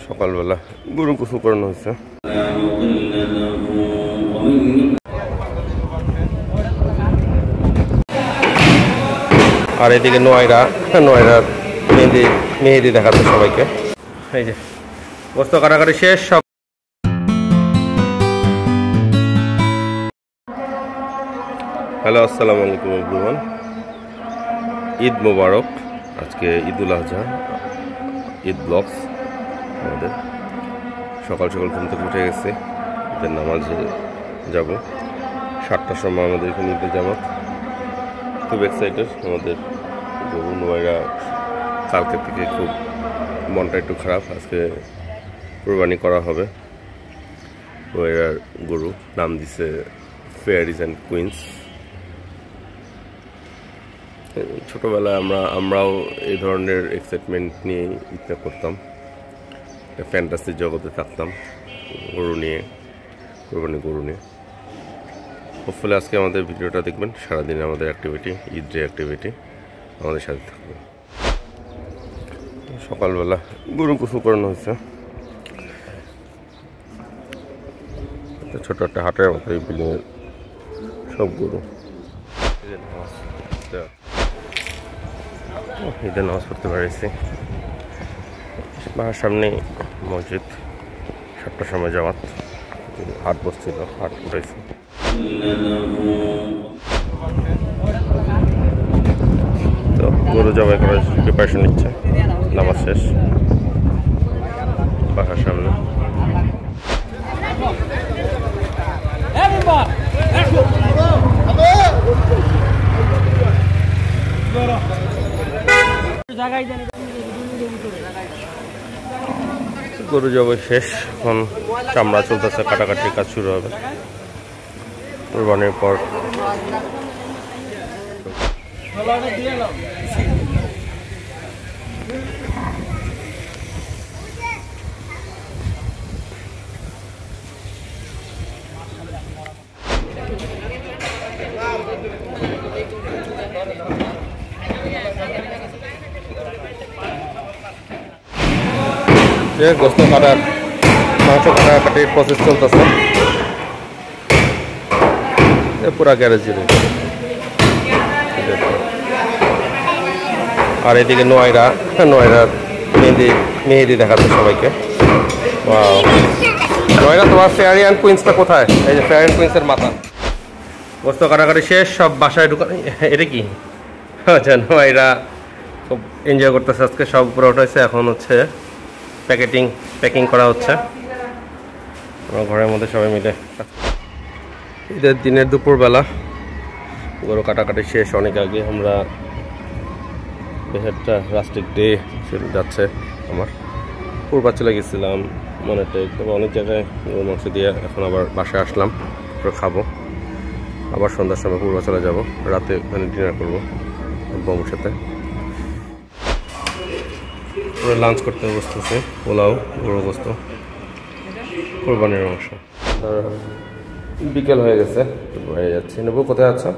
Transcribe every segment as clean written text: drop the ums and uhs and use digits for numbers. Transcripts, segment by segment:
সকালবেলা গরু গোসল করানো হয়েছে। আর এদিকে নোয়াইরার মেহেদি দেখাচ্ছে সবাইকে। এই যে গোস্ত কাটাকাটি শেষ সব। হ্যালো, আসসালামু আলাইকুম এভরিওয়ান। ঈদ মোবারক। আজকে ঈদুল আজহা, ঈদ ব্লগস। আমাদের সকাল সকাল ঘুম থেকে উঠে গেছে, ঈদের নামাজে যাব 7টার সময়। আমাদের এখানে ঈদের জামাত, খুব এক্সাইটেড। আমাদের গরু নোয়াইরা কালকে থেকে খুব মনটা একটু খারাপ। আজকে কোরবানি করা হবে। নোয়াইরার গরু নাম দিছে ফেয়ারিজ অ্যান্ড কুইন্স। ছোটোবেলায় আমরাও এই ধরনের এক্সাইটমেন্ট নিয়ে ইচ্ছা করতাম, ফ্যান্টাসির জগতে থাকতাম গরু নিয়ে, কোরবানি গরু নিয়ে। হোপফুলি আজকে আমাদের ভিডিওটা দেখবেন। সারাদিন আমাদের অ্যাক্টিভিটি, ঈদের অ্যাক্টিভিটি আমাদের সাথে থাকবে। সকালবেলা গরু গোসল করানো হয়েছে। ছোট একটা হাটের মতো এই বিল্ডিংয়ের সব গরু। ঈদের নামাজ পড়তে পেরেছি। বাসার সামনে মসজিদ, 7টার সময় জামাত। হাট বসছিল, হাট উঠেছে। তো গরু জবাই করার প্রিপারেশন নিচ্ছে, নামাজ শেষ। বাসার সামনে গরু জবাই শেষ। এখন চামড়া চলতেছে, কাটাকাটি কাজ শুরু হবে কোরবানির পর। গোস্ত কাটার, মাংস কাটাকাটির প্রসেস চলতেছে পুরা গ্যারেজ। আর এদিকে নোয়াইরার মেহেদি দেখাচ্ছে সবাইকে। নোয়াইরা, তোমার ফেয়ারি অ্যান্ড কুইন্সটা কোথায়? এই যে ফেয়ারি অ্যান্ড কুইন্সের মাথা। গোস্ত কাটাকাটি শেষ, সব বাসায় ঢুকা। এটা কি? আচ্ছা, নোয়াইরা খুব এনজয় করতেছে আজকে। সব উপরে উঠেছে, এখন হচ্ছে প্যাকিং করা হচ্ছে আমার ঘরের মধ্যে সবাই মিলে। ঈদের দিনের দুপুরবেলা গরু কাটাকাটি শেষ অনেক আগে। আমরা একটা রাস্টিক ডে যাচ্ছে আমার। পূর্বাচলে গেছিলাম, মনেটেক, তবে অনেক জায়গায় গরুর মাংস দিয়ে। এখন আবার বাসায় আসলাম, খাবো। আবার সন্ধ্যার সময় পূর্বাচলে যাব, রাতে ওখানে ডিনার করবো বন্ধুর সাথে। লাঞ্চ করতে বসতেছে, পোলাও, গরু গোস্ত, কোরবানির মাংস। বিকেল হয়ে গেছে, বাইরে যাচ্ছি। নেবু, কোথায় আছো?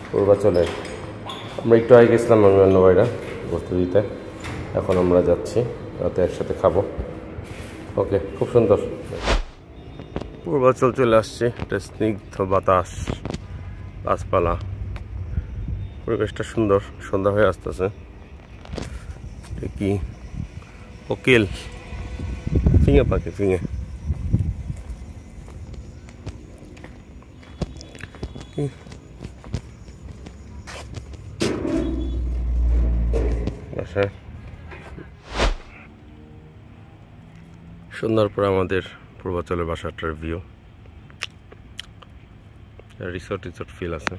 পূর্বাচলে। আমরা একটু আগে গেছিলাম আমি অন্য বাইরা গোস্ত দিতে। এখন আমরা যাচ্ছি, রাতে একসাথে খাবো। ওকে, খুব সুন্দর। পূর্বাচল চলে আসছি। একটা স্নিগ্ধ বাতাস, গাছপালা, পরিবেশটা সুন্দর। সন্ধ্যা হয়ে আসতেছে। কি কোকিল, ফিঙে পাখি, ফিঙে। সন্ধ্যার পরে আমাদের পূর্বাচলের বাসাটার ভিউ। রিসোর্ট ফিল আছে।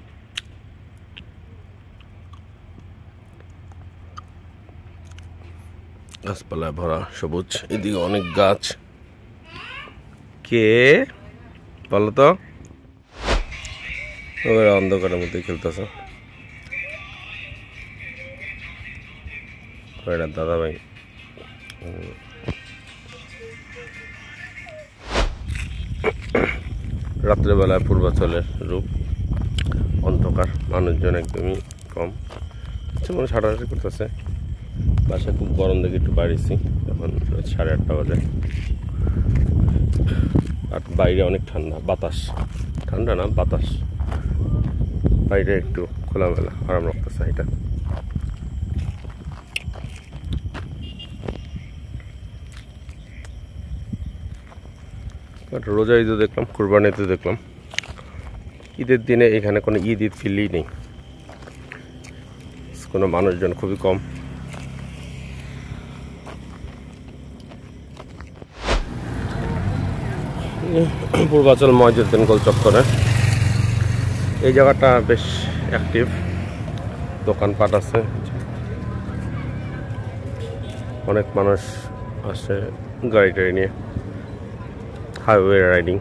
গাছপালায় ভরা, সবুজ। এদিকে অনেক গাছ। কে বলো তো? ওরা অন্ধকারের মধ্যে খেলতেছে। দাদা ভাই। রাত্রেবেলায় পূর্বাচলের রূপ, অন্ধকার, মানুষজন একদমই কম। মানুষ হাঁটাহাঁটি করতেছে। বাসায় খুব গরম দেখে একটু বাড়িয়েছি, এখন 8:30 বাজে। আর বাইরে অনেক ঠান্ডা, বাতাস, ঠান্ডা না বাতাস, বাইরে একটু খোলামেলা আরাম লাগতেছে এটা। রোজা ঈদও দেখলাম, কুরবানিতে দেখলাম, ঈদের দিনে এখানে কোনো ঈদ ফিলই নেই, কোনো মানুষজন খুবই কম। পূর্বাচল মহিউদ্দিন গোল চত্বরে এই জায়গাটা বেশ অ্যাক্টিভ, দোকানপাট আছে, অনেক মানুষ আসে গাড়ি টাড়ি নিয়ে, হাইওয়ে রাইডিং,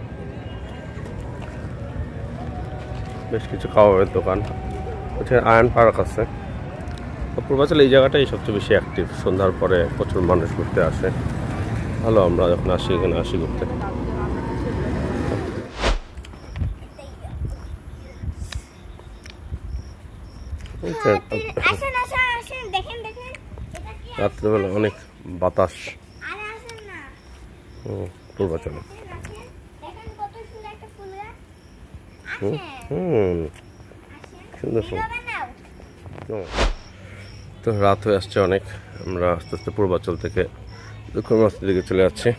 বেশ কিছু খাবারের দোকান হচ্ছে, আয়ন পার্ক আছে। পূর্বাচল এই জায়গাটাই সবচেয়ে বেশি অ্যাক্টিভ, সন্ধ্যার পরে প্রচুর মানুষ ঘুরতে আসে, ভালো। আমরা যখন আসি এখানে আসি ঘুরতে। রাত্রেবেলা অনেক বাতাস পূর্বাচলে। সুন্দর তো রাত হয়ে আসছে অনেক, আমরা আস্তে আস্তে পূর্বাচল থেকে দক্ষিণ রাস্তার দিকে চলে যাচ্ছি।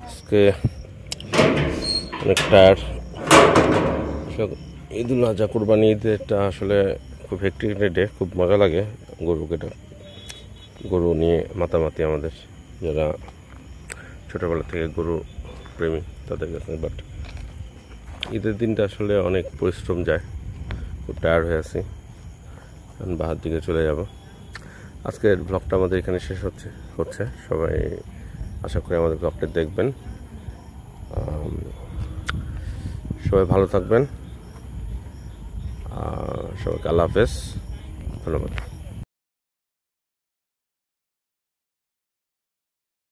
আজকে অনেক টায়ার। ঈদুল আজহা কুরবানি ঈদটা আসলে খুব হেক্টিক ডে, খুব মজা লাগে গরু নিয়ে মাতামাতি আমাদের যারা ছোটোবেলা থেকে গরু প্রেমী তাদের কাছে। বাট ঈদের দিনটা আসলে অনেক পরিশ্রম যায়, খুব টায়ার্ড হয়ে আছি, বাহার দিকে চলে যাব। আজকের ব্লগটা আমাদের এখানে শেষ হচ্ছে। সবাই আশা করি আমাদের ব্লগটা দেখবেন, সবাই ভালো থাকবেন, সবাইকে আল্লাহ হাফেজ, ধন্যবাদ।